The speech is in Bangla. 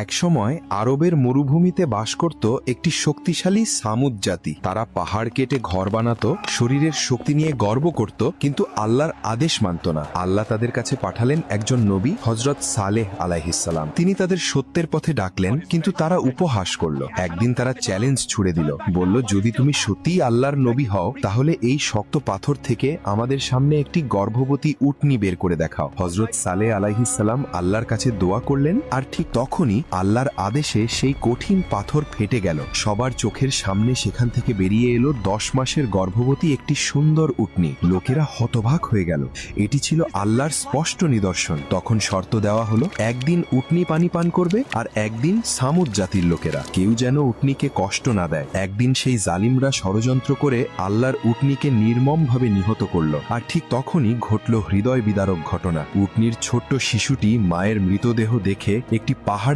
একসময় আরবের মরুভূমিতে বাস করত একটি শক্তিশালী সামুদ জাতি। তারা পাহাড় কেটে ঘর বানাতো, শরীরের শক্তি নিয়ে গর্ব করত, কিন্তু আল্লাহর আদেশ মানত না। আল্লাহ তাদের কাছে পাঠালেন একজন নবী, হযরত সালেহ আলাইহিসসালাম। তিনি তাদের সত্যের পথে ডাকলেন, কিন্তু তারা উপহাস করলো। একদিন তারা চ্যালেঞ্জ ছুড়ে দিল, বলল, যদি তুমি সত্যিই আল্লাহর নবী হও, তাহলে এই শক্ত পাথর থেকে আমাদের সামনে একটি গর্ভবতী উটনী বের করে দেখাও। হযরত সালেহ আলাইহিসসালাম আল্লাহর কাছে দোয়া করলেন, আর ঠিক তখনই আল্লাহর আদেশে সেই কঠিন পাথর ফেটে গেল। সবার চোখের সামনে সেখান থেকে বেরিয়ে এলো 10 মাসের গর্ভবতী একটি সুন্দর উটনী। লোকেরা হতবাক হয়ে গেল। এটি ছিল আল্লাহর স্পষ্ট নিদর্শন। তখন শর্ত দেওয়া হলো, একদিন উটনী পানি পান করবে, আর একদিন সামুদ জাতির লোকেরা। কেউ যেন উটনীকে কষ্ট না দেয়। একদিন সেই জালিমরা ষড়যন্ত্র করে আল্লাহর উটনীকে নির্মমভাবে নিহত করল। আর ঠিক তখনই ঘটল হৃদয় বিদারক ঘটনা। উটনীর ছোট্ট শিশুটি মায়ের মৃতদেহ দেখে একটি পাহাড়ে